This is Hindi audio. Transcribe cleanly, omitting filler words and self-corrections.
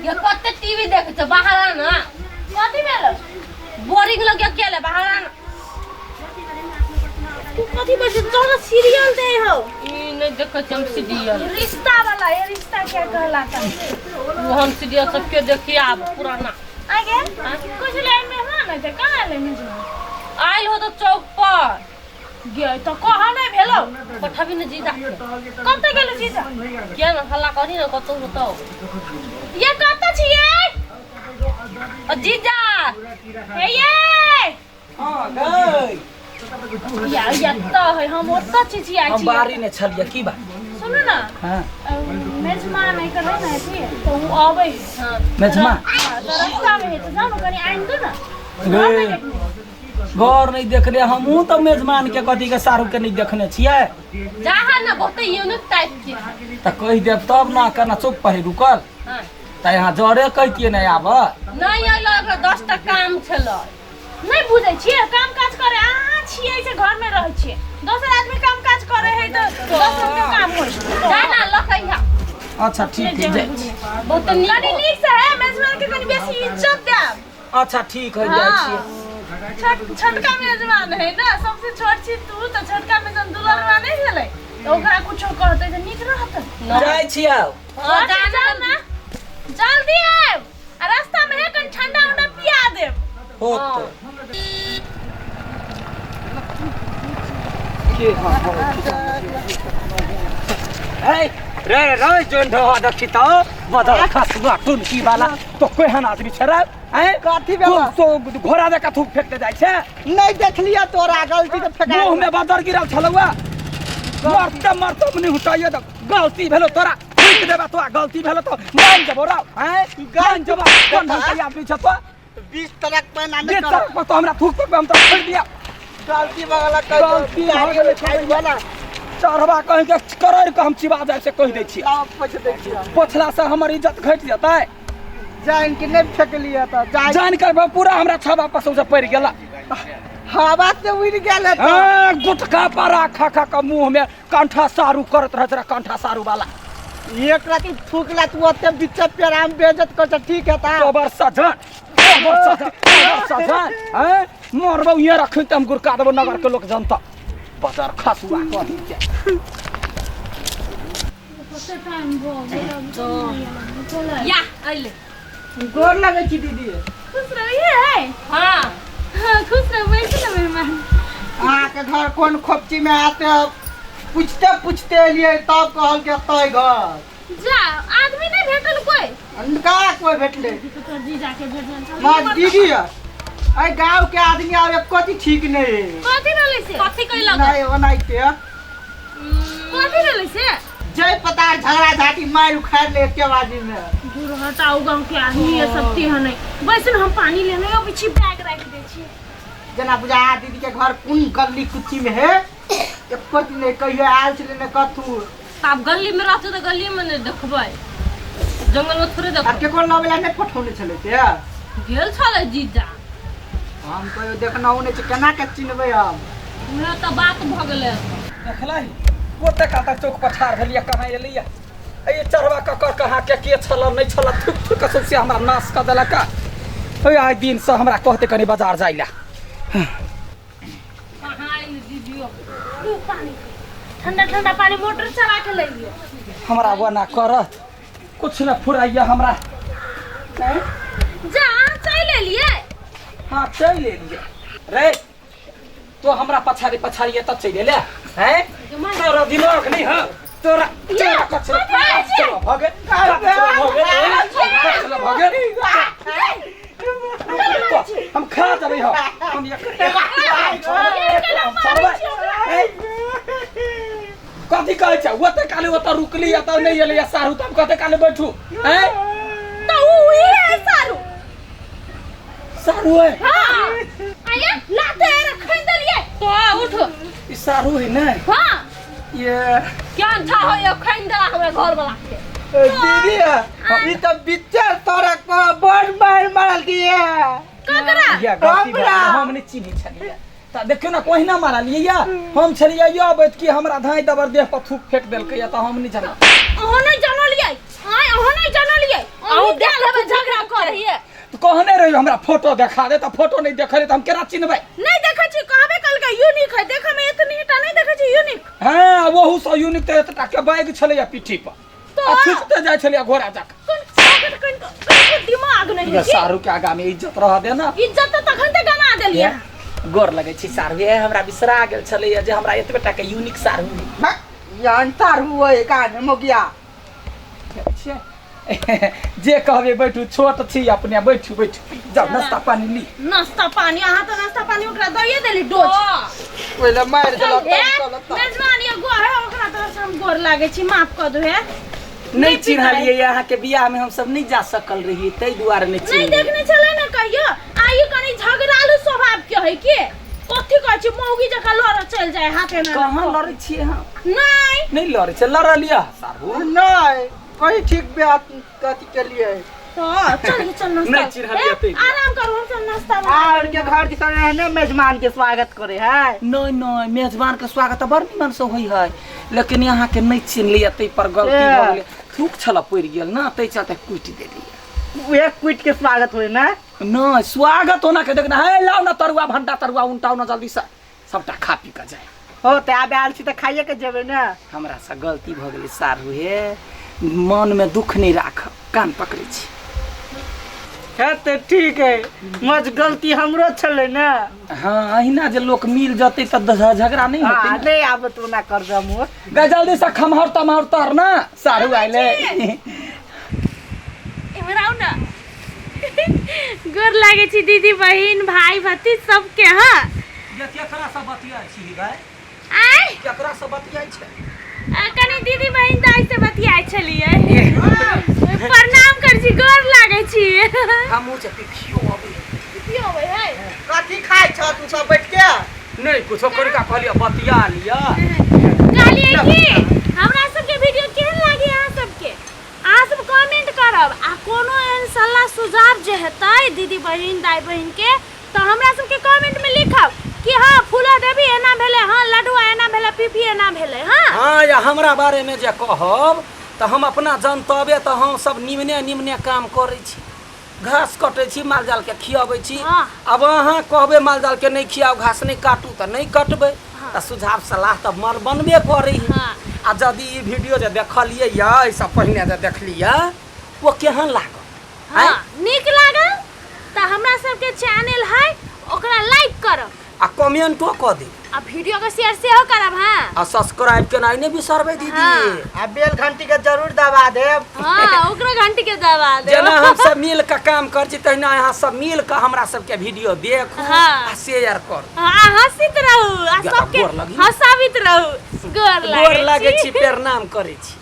ये कते टीवी देखे छ बाहर आ ना कथी भेल बोरिंग लगे अकेले बाहर आ ना तू कथी बजे तोरा सीरियल दे हो ई नहीं देखे छ हम सीरियल रिश्ता वाला ये रिश्ता क्या कहलाता है वो हम सीरियल सब के देखिए अब पुराना आगे कुछ ले मेहमान है त कहां ले मेहमान आइल हो तो चौक पर गए तो कहां नहीं भेलो पठाबी न जीजा कब तक गेलो जीजा क्या न हल्ला करी न कतो होतो ये कत छिए जीजा हे ये हां गई या तो है हम ओत छिए हम बारी ने छलिया की बा सुनो ना हां मेजमान है करे ना थी तो वो आवे हां मेजमा तो रास्ता में है तो जानो कनी आइन दो ना घर नहीं देखले हमहू तो मेजमान के कथी के शाहरुख के नहीं देखने छिए जहां न बहुत यूनिक टाइप के त कह देब तब ना करना चुप पर रुकल हां त यहाँ जरे कहतिए नहीं आब नहीं आइल 10 टा काम छलो नहीं बुझै छिए काम काज करे आ छिए से घर में रहै छिए दोसर आदमी काम काज करे है तो दोसर के काम होय जाना लखैया अच्छा ठीक है बहुत कनी नीक से है मेजमान के कनी बेसी इज्जत देब अच्छा ठीक है जाय छिए छोटका मेजमान है ना सबसे छोट छी तू तो छोटका मेजमान दुलरवा नहीं भेलै तो ओकरा कुछो कहते त नीक रहत जाय छिए हां जाना ना जल्दी आब आ रास्ता में है कन ठंडा उंडा पिया देब होत के हां रे रे जोन ढवा देखी तो बदर खसुआ टुनकी वाला तो कोहन आदमी छरा हैं काठी बेला तो घोड़ा दे का थूक फेंक दे जाय छे नहीं देखलिया तोरा गलती से फेंका मुंह में बदर गिरल छलवा मरते मरते मने उठाइए तो गलती भेलो तोरा फेंक देबा तो गलती भेलो तो मान जबो रा हैं गान जबा कोन ढंग आदमी छ तो 20 तरक पे ना ये कर तरफ तो हमरा थूक पे हम तो छोड़ दिया गलती बगला कर गलती हो गेलै खाई वाला चढ़वा कहीं के करर के हम चिबा जाय से कह दे छी आप पूछ देखिए पोछला से हमर इज्जत घट जतै जान के नहीं फेंक लिया था जान कर पूरा हमरा छबा पसौ से पड़ गेला हवा से उड़ गेल तो गुटका पारा खा खा के मुंह में कंठा सारू करत रह कंठा सारू वाला एक राती थूकला तू ओते बीच पेराम बेइज्जत कर ठीक है ता गोबर सजन हैं मरबो ये रखन त हम गुरका देबो नगर के लोक जनता बजार खसुआ कहि के या आइले गोर लगे छी दीदी खुश रहिए है हां खुश रहो वैसे ना मेहमान आ के घर कौन खोपची में आते पूछते पूछते लिए तब कहल के तय घर जा आदमी नहीं भेटल कोई अनका कोई भेटले तो जीजा के भेटल मां दीदी ए गांव के आदमी आवे कथि ठीक नहीं कथी न ले से कथि कइला नहीं ओनाइते कथी न ले से जय पतार झगड़ा झाटी मार उखाड़ ले के बाजी में दूर हटाओ गांव के आदमी ये सब ती हनै वैसे हम पानी लेने अब पीछे बैग रख दे छी जना बुझा दीदी के घर कौन गली कुची में है एको दिन नहीं कहियो आयल छले ने कथू आप गली में रहते तो गली में नहीं देखबै जंगल में थोड़े अब देख के कोन लवेला ने पठौने छले ते गेल छले जीजा हम कहियो देखना उने छ केना के चिन्हबै हम हमरा त बात भ गेलै देखलै ओते का तक चौक पछाड़ भेलिया कहां एलिया ए चढ़वा ककर कहां के छल नहीं छल थुक थुक से हमरा नाश क देला का ओइ आइ दिन से हमरा कहते कनी बाजार जाइला कहां आइल दीदियो तू पानी ठंडा ठंडा पानी मोटर चला के ले लियो हमरा वना करत कुछ न फुराइया हमरा जा चल लिए हां चल लिए रे तो हमरा पछाड़ी पछाड़ी तब चल ले हैं तोरा दिमाग नहीं है तोरा तोरा कचरा चलो भागे चलो भागे हम खा जबे हम ये कथी कहै छ ओते काले ओते रुकली त नहीं एलिया सारू त हम कते काले बैठू हैं तो हुई है सारू सारू है हां आया लाते रख दलिए तो उठ ई सारू है ना हां ये क्या था हो ये खंडा हमरा घर वाला के दीदी ई त बिच्चा तोरा को बड़ मार मारल दिए ककरा या गलती भेल हम नहीं चिन्ह छलिए त देखियो ना कोई ना मारल या हम छलिए या बैठ के हमरा धाई दबर देह पर थूक फेंक देलकै या त हम नहीं जाना ओहो नहीं जानलिए हां ओहो नहीं जानलिए आउ देख कहने रही हमरा फोटो देखा दे, तो फोटो नहीं देखले तो हम केना चिन्हबै? नहीं देखै छी कहबे कल के यूनिक है, देख में इतनी टा नहीं देखै छी यूनिक। हाँ वहू सो यूनिक तो एतटा के बैग छलैया पीठी पर तो आ छुटते जाय छलैया घोड़ा जाक। कौन दिमाग नहीं है सारू के आगा में इज्जत रह दे ना। इज्जत तो तखन ते गमा देलिए। गोर लगे छी सारू, ये हमरा बिसरा गेल छलैया जे हमरा एतबे टा के यूनिक सारू बा यान तारू ओए कान मोगिया। जे कहबे बैठू, छोट छी अपने, बैठू बैठू, जाओ नाश्ता पानी ली। नाश्ता पानी अहाँ तो नाश्ता पानी ओकरा दइए देली डोज। ओइला मार देलक मेजबान एगो है ओकरा तरफ से हम गोर लागे छी, माफ कर दो है। नहीं चिन्हलिए यहाँ के बियाह में हम सब नहीं जा सकल रही, तई दुआरे नहीं नहीं चिन्ह। देखने चले ना कहियो आई कनी झगड़ालू स्वभाव के है के कथि कहै छी मौगी जका लड़ चल जाए हाथे में। कहां लड़ै छिए हम? नहीं लड़ै छै, लड़ लिया सारू। नहीं कहीं ठीक बात कथी के लिए तो चल नाश्ता नहीं चिन्हलिए ते। आराम करो हम सब नाश्ता और के घर के सामने ने मेजबान के स्वागत करे है। नहीं नहीं मेजबान के स्वागत बड़ निमन से होई है, लेकिन यहाँ के नहीं चिन्हलिए तई पर गलती भ गेलै, थूक छला पड़ गेल ना, तई चलते कुटि देली। एक क्विट के स्वागत होई ना। नहीं स्वागत होना के देखना है, लाओ ना तरुआ भंडा तरुआ उनटाओ ना जल्दी से, सबटा खा पी के जाए। हो ते आबे आल छी त खाइए के जेबे ना। हमरा से गलती भ गेलै सारू हे, मन में दुख नहीं राख, कान पकड़े छी। है ते ठीक है, मज गलती हमरो छले ना। हाँ अहिना जे लोग मिल जते त झगड़ा नहीं होते हां ना। नहीं आब तो ना कर दमु। गा जल्दी से खमहर तमहर तर ना, सारू आइले। इमराउ ना गोर लागे छी दीदी बहिन भाई भतीज सबके। हां केकरा से बतियाई छी भाई? आय केकरा से बतियाई छै? कनी दीदी बहिन दाई से बतियाई छलिए। प्रणाम कर छी, गोर लागे छी। हमहू जे पिखियो अबे पियो होय है कथी खाइ छ तू सब बैठ के? नहीं कुछो करी का कहलिया बतिया लिया। कहलिए कि हमरा सबके वीडियो केहन लागे अहाँ सबके, अहाँ सब कमेंट करब आ कोनो एहन सलाह सुझाव जे हेतै दीदी बहिन दाई बहिन के तो हमरा सबके कमेंट में लिखब कि हां फूला देवी एना भेले, हां लड्डुआ एना भेले, पीपी एना भेले। हां हाँ या हमरा बारे में जे कहब तो हम अपना जनतबे तो हम सब निमने निमने काम करे छी, घास कटे छी, माल जाल के खियाबै छी। हाँ। अब अहाँ कहबे माल जाल के नहीं खियाओ, घास नहीं काटू तो नहीं कटबै। हाँ। तो सुझाव सलाह तो मर बनबे करी। हाँ। आ यदि ई वीडियो जे देखलिए या ऐसा पहले जे देखलिए वो केहन लागल? हां नीक लागल त हमरा सबके चैनल है ओकरा लाइक करब आ कमेंटो क दे, आ वीडियो के शेयर सेहो करब। हां आ सब्सक्राइब के नहीं बिसरबै दीदी। हाँ। आ बेल घंटी के जरूर दबा देब। हां ओकरा घंटी के दबा दे। जेना हम सब मिल के काम कर छी तहिना यहाँ सब मिल के हमरा सबके वीडियो देखू हाँ। आ शेयर करू। हां हंसित रहू आ ज्यादा सबके गोर लगी। हंसावित रहू। गोर गोर लागे छी। छी, प्रणाम करे छी।